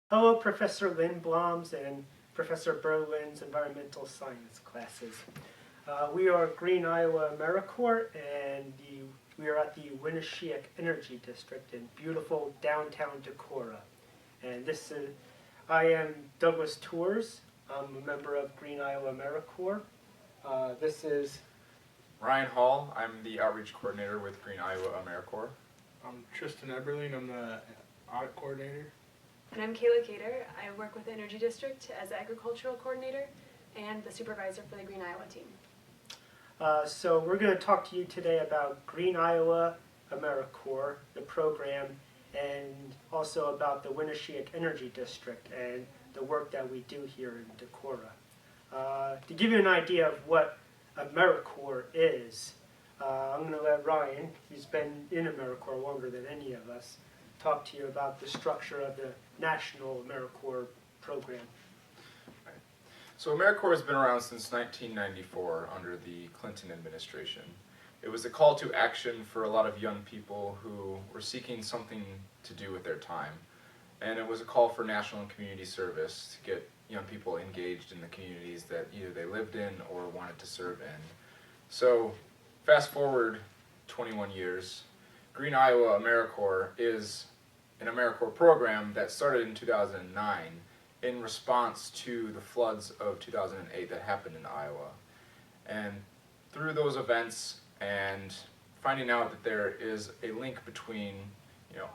Hello, Professor Lindblom's and Professor Berlin's environmental science classes. We are Green Iowa AmeriCorps, and we are at the Winneshiek Energy District in beautiful downtown Decorah. And I am Douglas Tours. I'm a member of Green Iowa AmeriCorps. This is Ryan Hall, I'm the outreach coordinator with Green Iowa AmeriCorps. I'm Tristan Eberling, I'm the audit coordinator. And I'm Kayla Cater. I work with the Energy District as agricultural coordinator and the supervisor for the Green Iowa team. So we're going to talk to you today about Green Iowa AmeriCorps, the program, and also about the Winneshiek Energy District and the work that we do here in Decorah. To give you an idea of what AmeriCorps is, I'm going to let Ryan, who's been in AmeriCorps longer than any of us, talk to you about the structure of the National AmeriCorps program. So AmeriCorps has been around since 1994 under the Clinton administration. It was a call to action for a lot of young people who were seeking something to do with their time. And it was a call for national and community service to get young people engaged in the communities that either they lived in or wanted to serve in. So fast forward 21 years, Green Iowa AmeriCorps is an AmeriCorps program that started in 2009 in response to the floods of 2008 that happened in Iowa. And through those events and finding out that there is a link between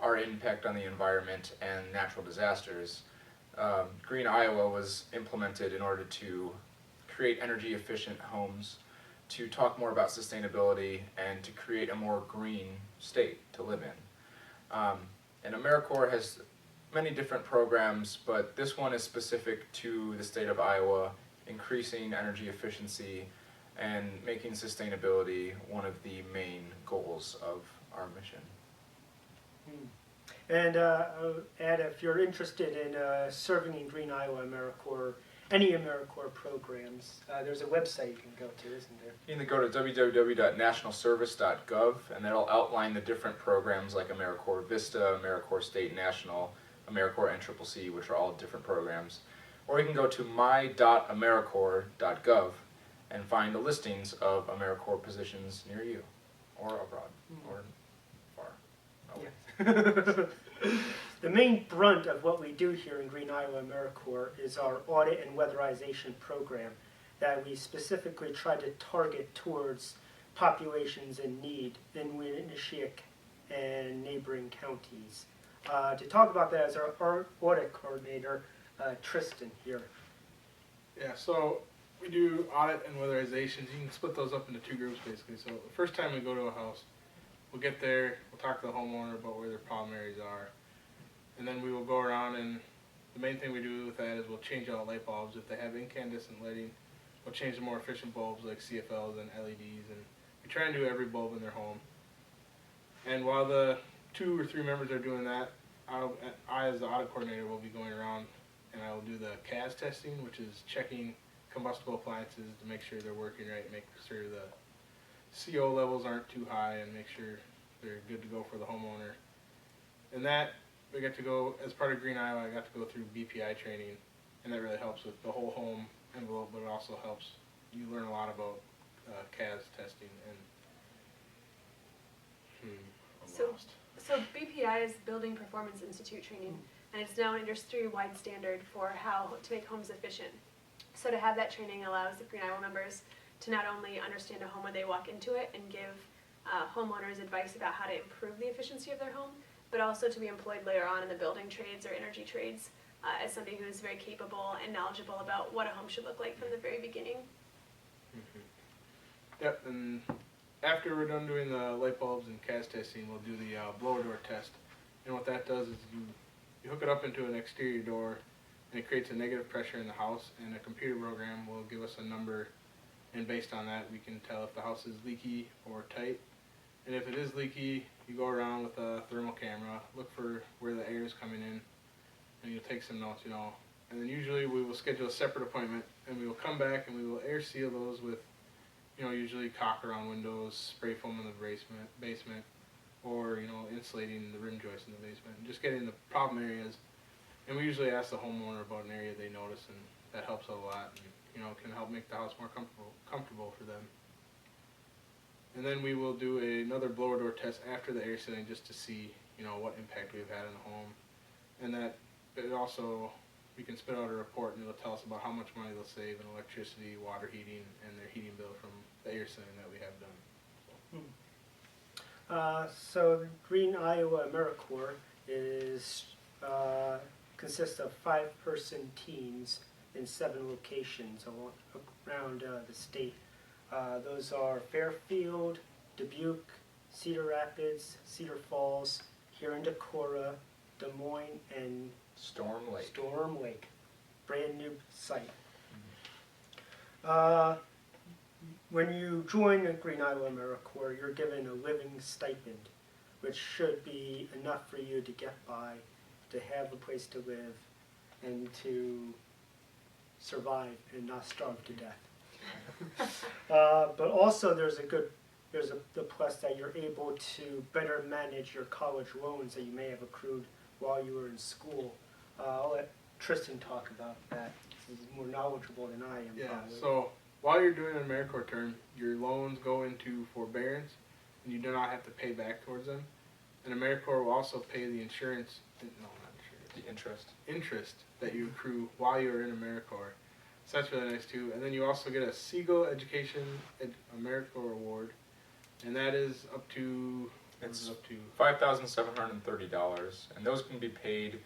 our impact on the environment and natural disasters, Green Iowa was implemented in order to create energy efficient homes, to talk more about sustainability, and to create a more green state to live in. And AmeriCorps has many different programs, but this one is specific to the state of Iowa, increasing energy efficiency and making sustainability one of the main goals of our mission. And if you're interested in serving in Green Iowa AmeriCorps, any AmeriCorps programs, there's a website you can go to, isn't there? You can go to www.nationalservice.gov, and that'll outline the different programs like AmeriCorps Vista, AmeriCorps State National, AmeriCorps NCCC, which are all different programs. Or you can go to my.americorps.gov and find the listings of AmeriCorps positions near you, or abroad, or far away. Yeah. The main brunt of what we do here in Green Iowa AmeriCorps is our audit and weatherization program that we specifically try to target towards populations in need in Winneshiek and neighboring counties. To talk about that is our audit coordinator, Tristan here. Yeah, so we do audit and weatherizations. You can split those up into two groups basically. So the first time we go to a house, we'll get there, we'll talk to the homeowner about where their problem areas are. And then we will go around, and the main thing we do with that is we'll change out light bulbs. If they have incandescent lighting, we'll change to more efficient bulbs like CFLs and LEDs, and we try and do every bulb in their home. And while the 2 or 3 members are doing that, I as the audit coordinator will be going around and I will do the CAS testing, which is checking combustible appliances to make sure they're working right, make sure the CO levels aren't too high, and make sure they're good to go for the homeowner. And that, we got to go, as part of Green Iowa, I got to go through BPI training, and that really helps with the whole home envelope, but it also helps you learn a lot about CAS testing. And So BPI is Building Performance Institute training, and it's now an industry-wide standard for how to make homes efficient. So to have that training allows the Green Iowa members to not only understand a home when they walk into it and give homeowners advice about how to improve the efficiency of their home, but also to be employed later on in the building trades or energy trades as somebody who is very capable and knowledgeable about what a home should look like from the very beginning. Yep, and after we're done doing the light bulbs and CAS testing, we'll do the blower door test. And what that does is you hook it up into an exterior door, and it creates a negative pressure in the house, and a computer program will give us a number, and based on that we can tell if the house is leaky or tight. And if it is leaky, you go around with a thermal camera, look for where the air is coming in, and you'll take some notes, And then usually we will schedule a separate appointment, and we will come back and we will air seal those with, usually caulk around windows, spray foam in the basement, or insulating the rim joists in the basement, and just getting the problem areas And we usually ask the homeowner about an area they notice, and that helps out a lot, and can help make the house more comfortable for them. And then we will do another blower door test after the air sealing just to see what impact we've had on the home, and that it also we can spit out a report and it'll tell us about how much money they'll save in electricity, water heating, and their heating bill from the air sealing that we have done. So the Green Iowa AmeriCorps consists of 5-person teams in 7 locations around the state. Those are Fairfield, Dubuque, Cedar Rapids, Cedar Falls, here in Decorah, Des Moines, and Storm Lake. Storm Lake, brand new site. When you join the Green Iowa AmeriCorps, you're given a living stipend, which should be enough for you to get by, to have a place to live, and to survive and not starve to death. But also there's the plus that you're able to better manage your college loans that you may have accrued while you were in school. I'll let Tristan talk about that. He's more knowledgeable than I am. Yeah, probably. so while you're doing an AmeriCorps term, your loans go into forbearance, and you do not have to pay back towards them. And AmeriCorps will also pay the interest that you accrue while you're in AmeriCorps. So that's really nice too. And then you also get a Siegel Education AmeriCorps Award, and that is up to $5,730, and those can be paid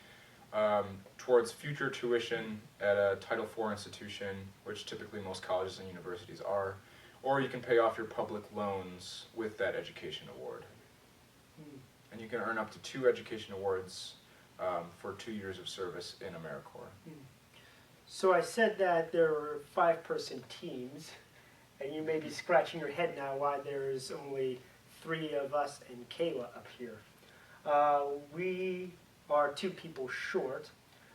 towards future tuition at a Title IV institution, which typically most colleges and universities are, or you can pay off your public loans with that education award. And you can earn up to 2 education awards for 2 years of service in AmeriCorps. So I said that there were 5-person teams, and you may be scratching your head now why there's only 3 of us and Kayla up here. We are 2 people short,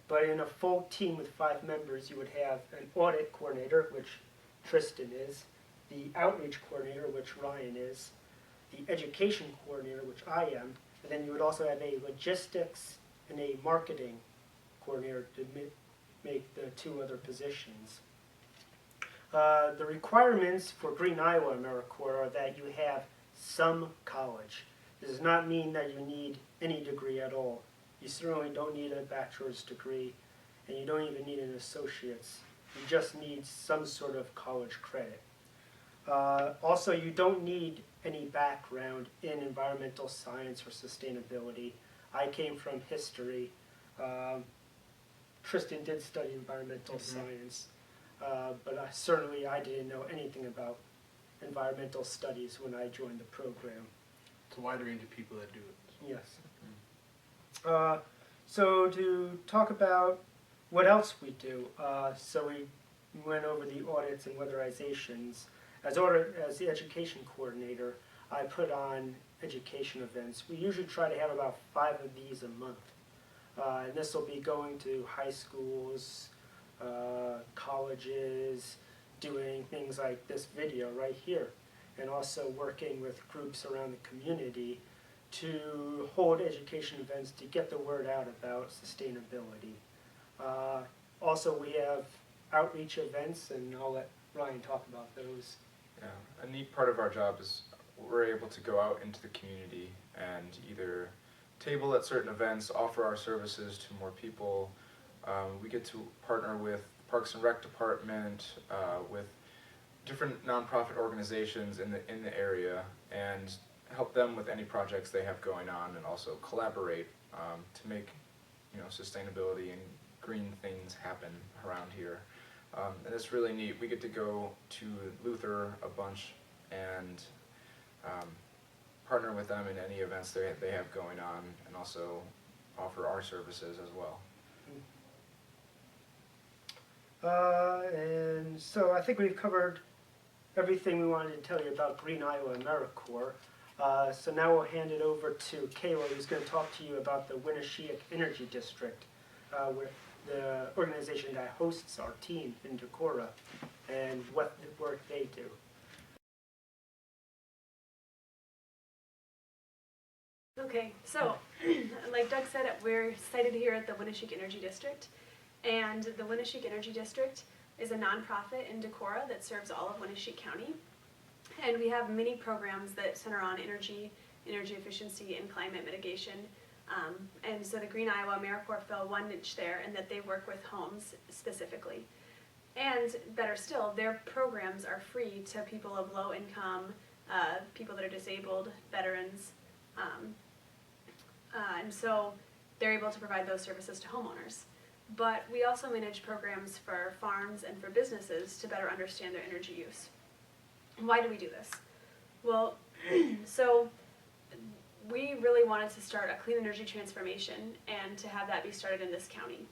but in a full team with 5 members, you would have an audit coordinator, which Tristan is, the outreach coordinator, which Ryan is, the education coordinator, which I am, and then you would also have a logistics and a marketing coordinator to make the 2 other positions. The requirements for Green Iowa AmeriCorps are that you have some college. This does not mean that you need any degree at all. You certainly don't need a bachelor's degree, and you don't even need an associate's. You just need some sort of college credit. Also, you don't need any background in environmental science or sustainability. I came from history. Tristan did study environmental science, but certainly I didn't know anything about environmental studies when I joined the program. It's a wide range of people that do it. Yes. So to talk about what else we do, so we went over the audits and weatherizations. As the education coordinator, I put on education events. We usually try to have about 5 of these a month. And this will be going to high schools, colleges, doing things like this video right here, and also working with groups around the community to hold education events to get the word out about sustainability. Also, we have outreach events, and I'll let Ryan talk about those. Yeah, a neat part of our job is we're able to go out into the community and either table at certain events, offer our services to more people. We get to partner with Parks and Rec Department, with different nonprofit organizations in the area, and help them with any projects they have going on, and also collaborate to make sustainability and green things happen around here. And it's really neat. We get to go to Luther a bunch and partner with them in any events they have going on, and also offer our services as well. And so I think we've covered everything we wanted to tell you about Green Iowa AmeriCorps. So now we'll hand it over to Kayla, who's going to talk to you about the Winneshiek Energy District, where the organization that hosts our team in Decorah, and what work they do. Okay, so like Doug said, we're sited here at the Winneshiek Energy District, and the Winneshiek Energy District is a nonprofit in Decorah that serves all of Winneshiek County, and we have many programs that center on energy efficiency, and climate mitigation. And so the Green Iowa AmeriCorps fell one niche there in that they work with homes specifically. And better still, their programs are free to people of low income, people that are disabled, veterans, and so they're able to provide those services to homeowners. But we also manage programs for farms and for businesses to better understand their energy use. Why do we do this? Well, so we really wanted to start a clean energy transformation and to have that be started in this county.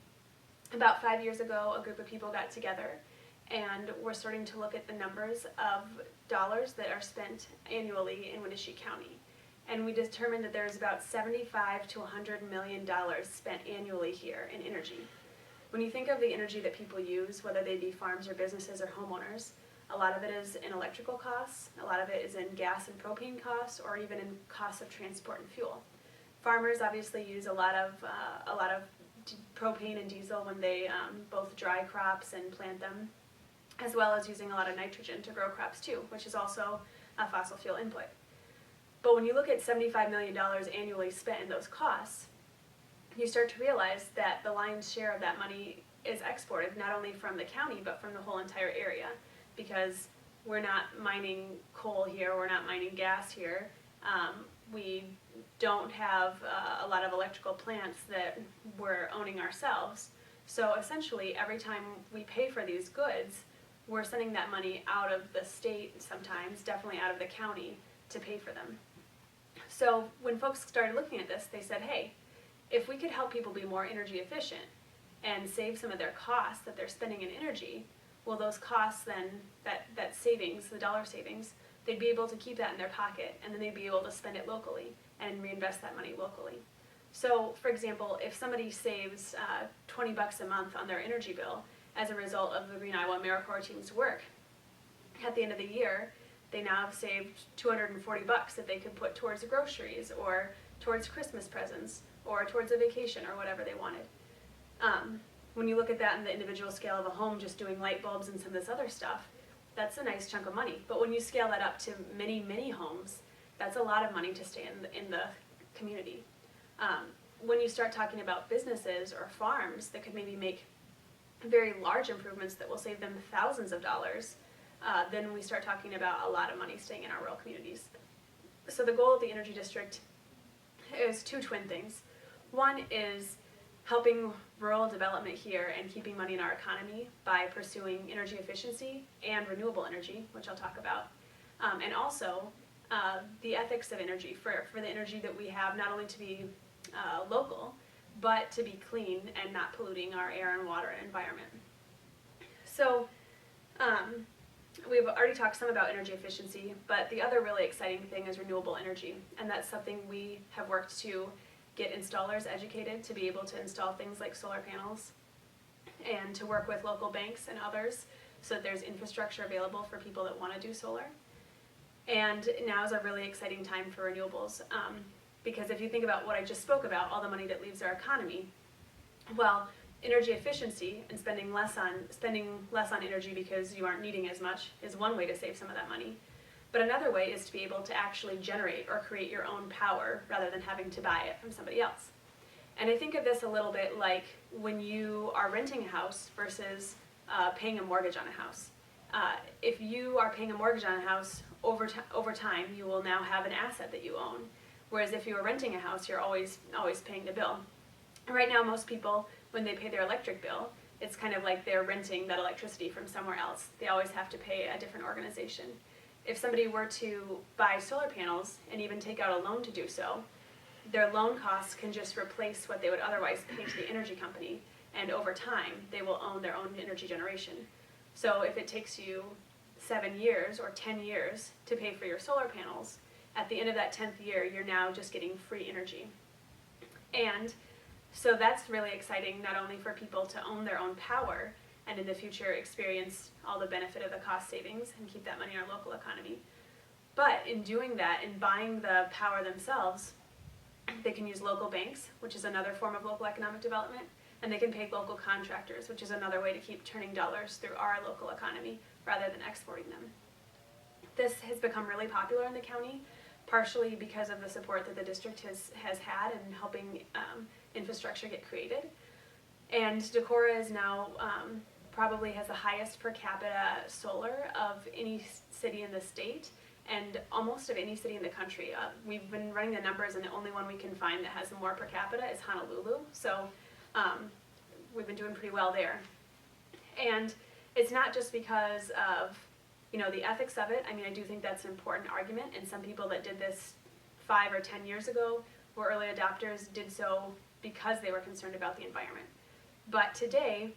About 5 years ago, a group of people got together and we're starting to look at the numbers of dollars that are spent annually in Winneshiek County. And we determined that there's about $75 to $100 million spent annually here in energy. When you think of the energy that people use, whether they be farms or businesses or homeowners, a lot of it is in electrical costs, a lot of it is in gas and propane costs, or even in costs of transport and fuel. Farmers obviously use a lot of propane and diesel when they both dry crops and plant them, as well as using a lot of nitrogen to grow crops too, which is also a fossil fuel input. But when you look at $75 million annually spent in those costs, you start to realize that the lion's share of that money is exported not only from the county but from the whole entire area, because we're not mining coal here, we're not mining gas here. We don't have a lot of electrical plants that we're owning ourselves. So essentially, every time we pay for these goods, we're sending that money out of the state sometimes, definitely out of the county, to pay for them. So when folks started looking at this, they said, hey, if we could help people be more energy efficient and save some of their costs that they're spending in energy, well, those costs then, that savings, the dollar savings, they'd be able to keep that in their pocket, and then they'd be able to spend it locally and reinvest that money locally. So, for example, if somebody saves $20 a month on their energy bill as a result of the Green Iowa AmeriCorps team's work, at the end of the year, they now have saved $240 that they could put towards groceries or towards Christmas presents or towards a vacation or whatever they wanted. When you look at that in the individual scale of a home, just doing light bulbs and some of this other stuff, that's a nice chunk of money. But when you scale that up to many, many homes, that's a lot of money to stay in the community. When you start talking about businesses or farms that could maybe make very large improvements that will save them thousands of dollars, then we start talking about a lot of money staying in our rural communities. So the goal of the Energy District is two twin things. One is helping rural development here and keeping money in our economy by pursuing energy efficiency and renewable energy, which I'll talk about. And also the ethics of energy, for the energy that we have, not only to be local, but to be clean and not polluting our air and water and environment. So we've already talked some about energy efficiency, but the other really exciting thing is renewable energy, and that's something we have worked to get installers educated to be able to install things like solar panels, and to work with local banks and others so that there's infrastructure available for people that want to do solar. And now is a really exciting time for renewables, because if you think about what I just spoke about, all the money that leaves our economy, well, energy efficiency and spending less on energy because you aren't needing as much is one way to save some of that money. But another way is to be able to actually generate or create your own power rather than having to buy it from somebody else. And I think of this a little bit like when you are renting a house versus paying a mortgage on a house. If you are paying a mortgage on a house, over time you will now have an asset that you own. Whereas if you are renting a house, you're always paying the bill. And right now, most people, when they pay their electric bill, it's kind of like they're renting that electricity from somewhere else. They always have to pay a different organization. If somebody were to buy solar panels and even take out a loan to do so, their loan costs can just replace what they would otherwise pay to the energy company, and over time they will own their own energy generation. So if it takes you 7 years or 10 years to pay for your solar panels, at the end of that 10th year you're now just getting free energy. And so that's really exciting, not only for people to own their own power and in the future experience all the benefit of the cost savings and keep that money in our local economy, but in doing that, in buying the power themselves, They can use local banks, which is another form of local economic development, and they can pay local contractors, which is another way to keep turning dollars through our local economy rather than exporting them. This has become really popular in the county, partially because of the support that the district has had in helping infrastructure get created. And Decorah is now probably has the highest per capita solar of any city in the state and almost of any city in the country. We've been running the numbers, and the only one we can find that has more per capita is Honolulu. So we've been doing pretty well there. And it's not just because of the ethics of it. I mean, I do think that's an important argument, and some people that did this 5 or 10 years ago were early adopters did so because they were concerned about the environment. But today,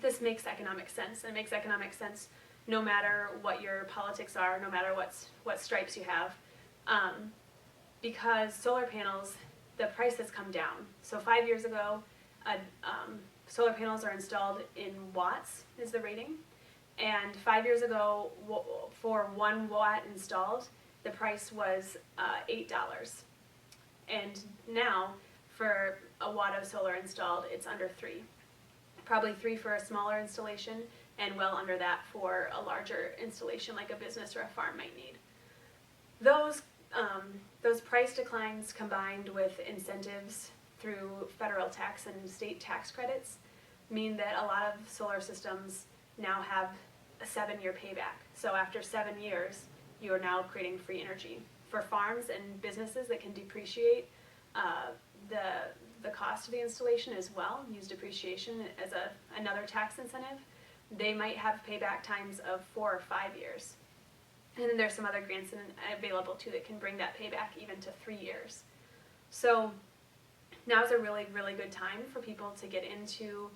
this makes economic sense. It makes economic sense no matter what your politics are, no matter what stripes you have, because solar panels, the price has come down. So 5 years ago, solar panels are installed in watts is the rating. And 5 years ago, for 1 watt installed, the price was $8. And now, for a watt of solar installed, it's under 3. Probably 3 for a smaller installation, and well under that for a larger installation like a business or a farm might need. Those price declines combined with incentives through federal tax and state tax credits mean that a lot of solar systems now have a 7-year payback. So after 7 years, you are now creating free energy. For farms and businesses that can depreciate the cost of the installation as well, use depreciation as another tax incentive, they might have payback times of 4 or 5 years. And then there's some other grants available too that can bring that payback even to 3 years. So now is a really, really good time for people to get into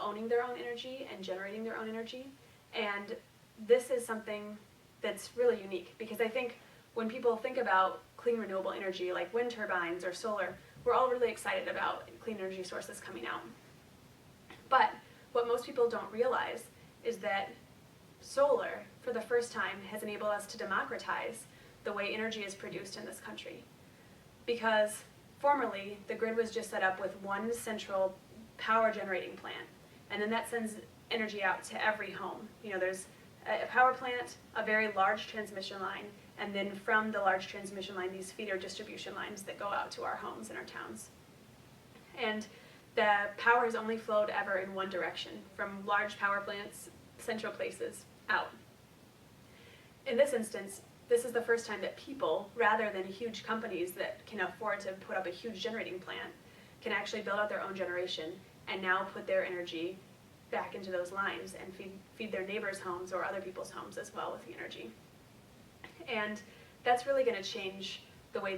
owning their own energy and generating their own energy. And this is something that's really unique, because I think when people think about clean renewable energy like wind turbines or solar, we're all really excited about clean energy sources coming out. But what most people don't realize is that solar, for the first time, has enabled us to democratize the way energy is produced in this country. Because formerly, the grid was just set up with one central power generating plant, and then that sends energy out to every home. There's a power plant, a very large transmission line, and then from the large transmission line, these feeder distribution lines that go out to our homes and our towns. And the power has only flowed ever in one direction, from large power plants, central places, out. In this instance, this is the first time that people, rather than huge companies that can afford to put up a huge generating plant, can actually build out their own generation and now put their energy back into those lines and feed their neighbors' homes or other people's homes as well with the energy. And that's really going to change the way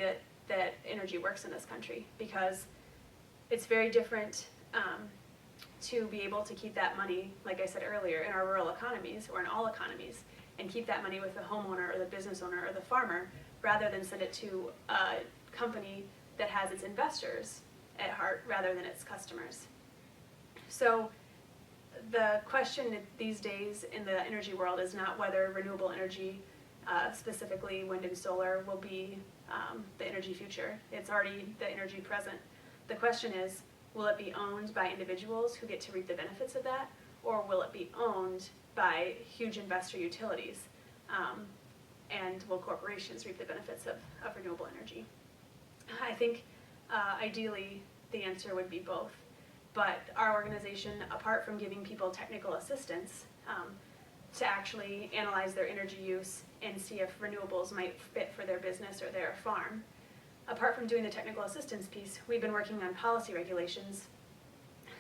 that energy works in this country, because it's very different to be able to keep that money, like I said earlier, in our rural economies or in all economies, and keep that money with the homeowner or the business owner or the farmer, rather than send it to a company that has its investors at heart rather than its customers. So the question these days in the energy world is not whether renewable energy, specifically wind and solar, will be the energy future. It's already the energy present. The question is, will it be owned by individuals who get to reap the benefits of that, or will it be owned by huge investor utilities? And will corporations reap the benefits of renewable energy? I think ideally the answer would be both. But our organization, apart from giving people technical assistance to actually analyze their energy use and see if renewables might fit for their business or their farm, apart from doing the technical assistance piece, we've been working on policy regulations,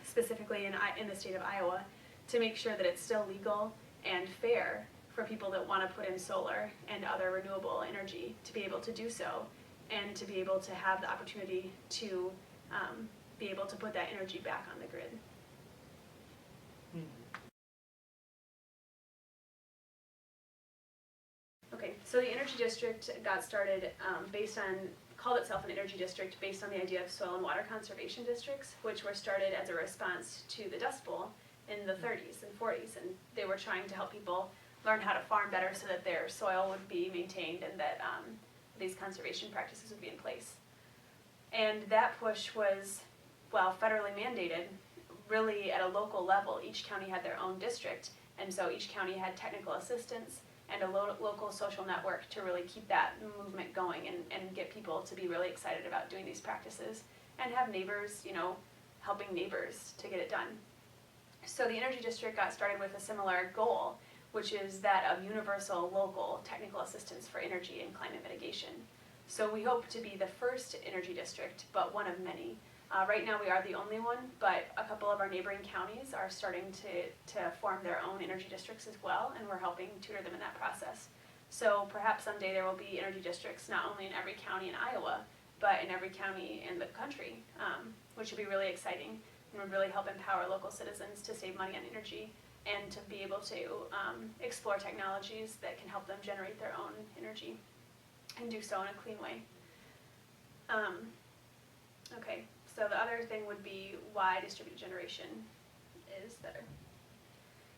specifically in the state of Iowa, to make sure that it's still legal and fair for people that want to put in solar and other renewable energy to be able to do so, and to be able to have the opportunity to be able to put that energy back on the grid. Okay, so the Energy District got started called itself an Energy District based on the idea of soil and water conservation districts, which were started as a response to the Dust Bowl in the 30s and 40s, and they were trying to help people learn how to farm better so that their soil would be maintained and that these conservation practices would be in place. And that push was, well, federally mandated, really at a local level. Each county had their own district, and so each county had technical assistance and a local social network to really keep that movement going and get people to be really excited about doing these practices and have neighbors, helping neighbors to get it done. So the Energy District got started with a similar goal, which is that of universal local technical assistance for energy and climate mitigation. So we hope to be the first energy district, but one of many. Right now we are the only one, but a couple of our neighboring counties are starting to form their own energy districts as well, and we're helping tutor them in that process. So perhaps someday there will be energy districts not only in every county in Iowa, but in every county in the country, which would be really exciting and would really help empower local citizens to save money on energy and to be able to explore technologies that can help them generate their own energy and do so in a clean way. Okay, so the other thing would be why distributed generation is better.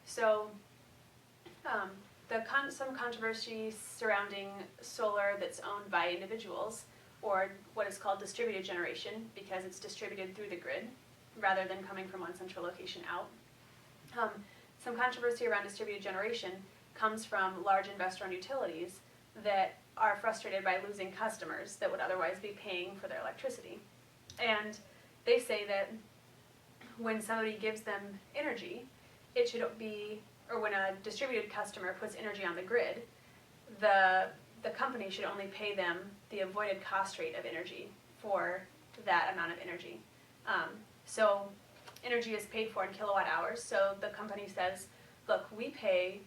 So some controversy surrounding solar that's owned by individuals, or what is called distributed generation, because it's distributed through the grid rather than coming from one central location out. Some controversy around distributed generation comes from large investor-owned utilities that are frustrated by losing customers that would otherwise be paying for their electricity. And they say that when somebody gives them energy, it should be, or when a distributed customer puts energy on the grid, the company should only pay them the avoided cost rate of energy for that amount of energy. So energy is paid for in kilowatt hours, so the company says, look, we pay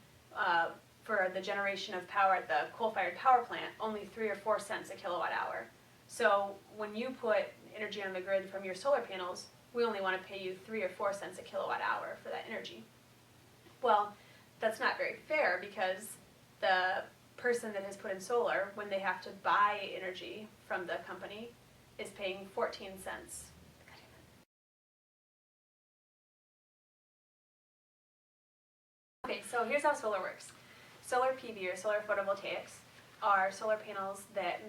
for the generation of power at the coal-fired power plant only 3 or 4 cents a kilowatt hour. So when you put energy on the grid from your solar panels, we only want to pay you 3 or 4 cents a kilowatt hour for that energy. Well, that's not very fair, because the person that has put in solar, when they have to buy energy from the company, is paying 14 cents. Okay, so here's how solar works. Solar PV, or solar photovoltaics, are solar panels that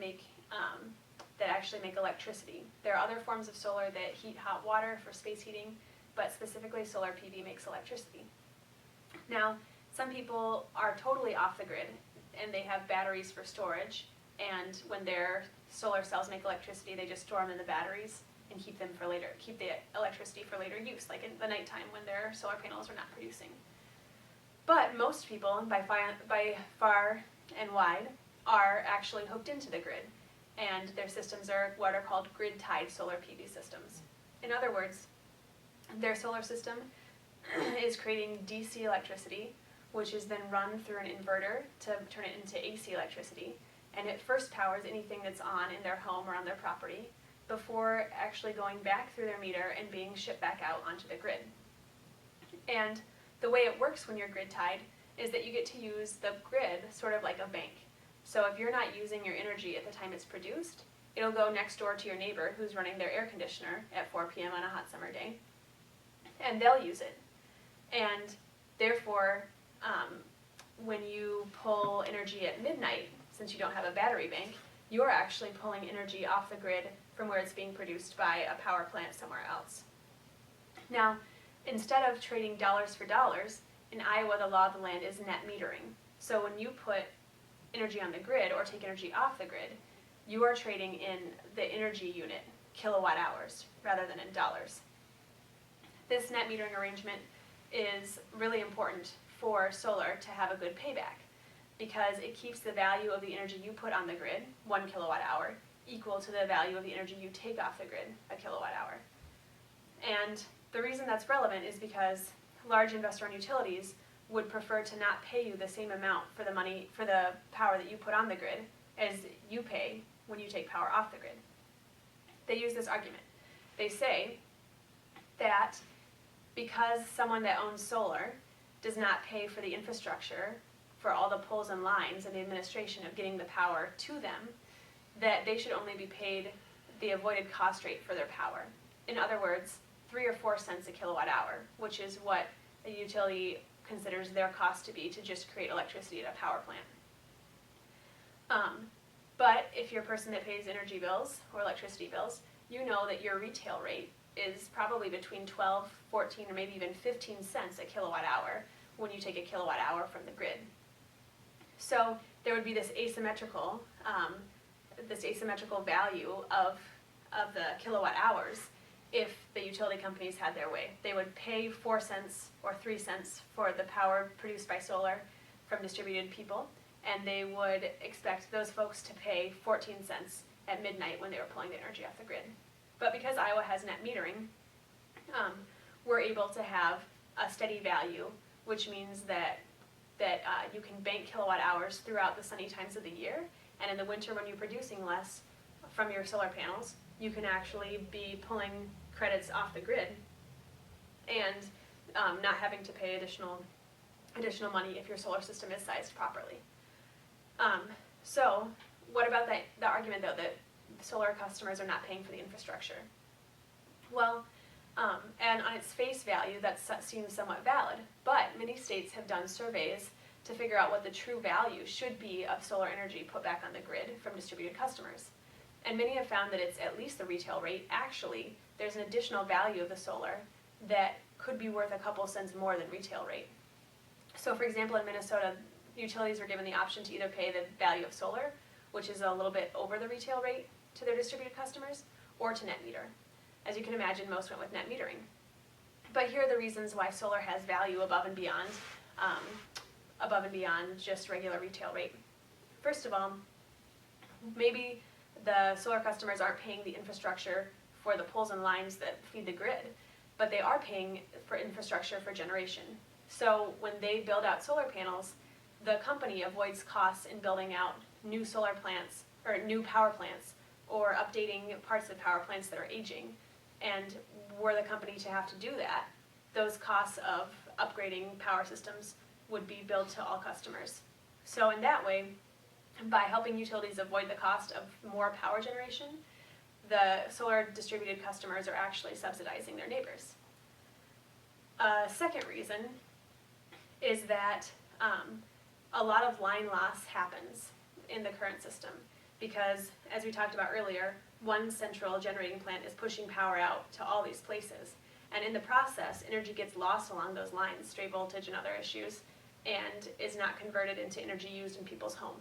actually make electricity. There are other forms of solar that heat hot water for space heating, but specifically solar PV makes electricity. Now, some people are totally off the grid, and they have batteries for storage, and when their solar cells make electricity, they just store them in the batteries and keep them for later, keep the electricity for later use, like in the nighttime when their solar panels are not producing. But most people, by far and wide, are actually hooked into the grid, and their systems are what are called grid-tied solar PV systems. In other words, their solar system is creating DC electricity, which is then run through an inverter to turn it into AC electricity, and it first powers anything that's on in their home or on their property before actually going back through their meter and being shipped back out onto the grid. And the way it works when you're grid tied is that you get to use the grid sort of like a bank. So if you're not using your energy at the time it's produced, it'll go next door to your neighbor who's running their air conditioner at 4 p.m. on a hot summer day, and they'll use it. And therefore, when you pull energy at midnight, since you don't have a battery bank, you're actually pulling energy off the grid from where it's being produced by a power plant somewhere else. Now, instead of trading dollars for dollars, in Iowa the law of the land is net metering. So when you put energy on the grid or take energy off the grid, you are trading in the energy unit, kilowatt hours, rather than in dollars. This net metering arrangement is really important for solar to have a good payback, because it keeps the value of the energy you put on the grid, 1 kilowatt hour, equal to the value of the energy you take off the grid, a kilowatt hour. And the reason that's relevant is because large investor-owned utilities would prefer to not pay you the same amount for the power that you put on the grid as you pay when you take power off the grid. They use this argument. They say that because someone that owns solar does not pay for the infrastructure, for all the poles and lines and the administration of getting the power to them, that they should only be paid the avoided cost rate for their power. In other words, 3 or 4 cents a kilowatt hour, which is what a utility considers their cost to be to just create electricity at a power plant. But if you're a person that pays energy bills or electricity bills, you know that your retail rate is probably between 12, 14, or maybe even 15 cents a kilowatt hour when you take a kilowatt hour from the grid. So there would be this asymmetrical value of the kilowatt hours if the utility companies had their way. They would pay 4 cents or 3 cents for the power produced by solar from distributed people, and they would expect those folks to pay 14 cents at midnight when they were pulling the energy off the grid. But because Iowa has net metering, we're able to have a steady value, which means that you can bank kilowatt hours throughout the sunny times of the year, and in the winter when you're producing less from your solar panels, you can actually be pulling credits off the grid and not having to pay additional money if your solar system is sized properly. So what about the argument though that solar customers are not paying for the infrastructure? Well, and on its face value that seems somewhat valid, but many states have done surveys to figure out what the true value should be of solar energy put back on the grid from distributed customers. And many have found that it's at least the retail rate. Actually, there's an additional value of the solar that could be worth a couple cents more than retail rate. So for example, in Minnesota, utilities were given the option to either pay the value of solar, which is a little bit over the retail rate to their distributed customers, or to net meter. As you can imagine, most went with net metering. But here are the reasons why solar has value above and beyond just regular retail rate. First of all, maybe the solar customers aren't paying the infrastructure for the poles and lines that feed the grid, but they are paying for infrastructure for generation. So when they build out solar panels, the company avoids costs in building out new solar plants or new power plants or updating parts of power plants that are aging. And were the company to have to do that, those costs of upgrading power systems would be billed to all customers. So in that way, by helping utilities avoid the cost of more power generation, the solar distributed customers are actually subsidizing their neighbors. A second reason is that a lot of line loss happens in the current system because, as we talked about earlier, one central generating plant is pushing power out to all these places. And in the process, energy gets lost along those lines, stray voltage and other issues, and is not converted into energy used in people's home.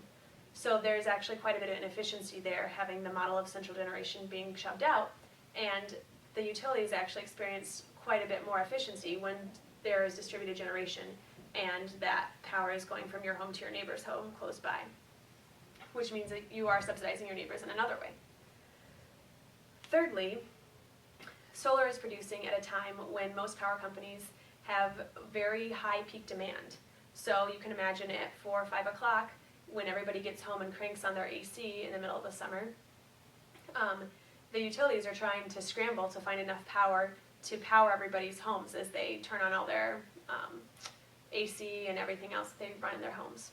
So there's actually quite a bit of inefficiency there, having the model of central generation being shoved out, and the utilities actually experience quite a bit more efficiency when there is distributed generation and that power is going from your home to your neighbor's home close by, which means that you are subsidizing your neighbors in another way. Thirdly, solar is producing at a time when most power companies have very high peak demand. So you can imagine at 4 or 5 o'clock, when everybody gets home and cranks on their AC in the middle of the summer, the utilities are trying to scramble to find enough power to power everybody's homes as they turn on all their AC and everything else that they run in their homes.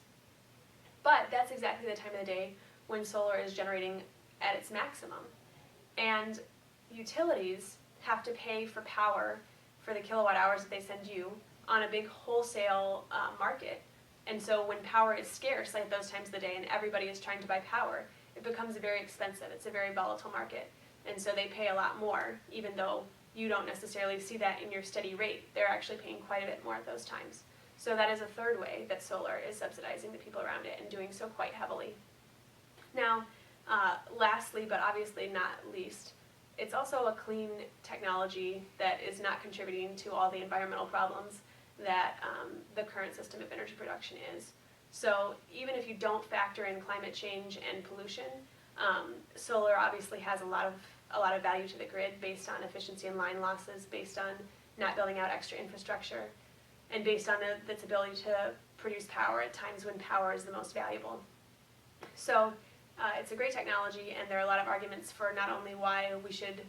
But that's exactly the time of the day when solar is generating at its maximum. And utilities have to pay for power for the kilowatt hours that they send you on a big wholesale market. And so when power is scarce, like those times of the day, and everybody is trying to buy power, it becomes very expensive. It's a very volatile market. And so they pay a lot more, even though you don't necessarily see that in your steady rate. They're actually paying quite a bit more at those times. So that is a third way that solar is subsidizing the people around it and doing so quite heavily. Now, lastly, but obviously not least, it's also a clean technology that is not contributing to all the environmental problems that the current system of energy production is. So even if you don't factor in climate change and pollution, solar obviously has a lot of value to the grid based on efficiency and line losses, based on not building out extra infrastructure, and based on its ability to produce power at times when power is the most valuable. So it's a great technology, and there are a lot of arguments for not only why we should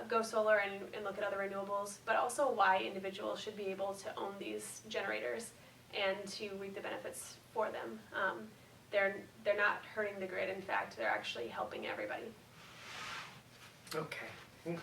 go solar and look at other renewables, but also why individuals should be able to own these generators and to reap the benefits for them. They're not hurting the grid. In fact, they're actually helping everybody. Okay.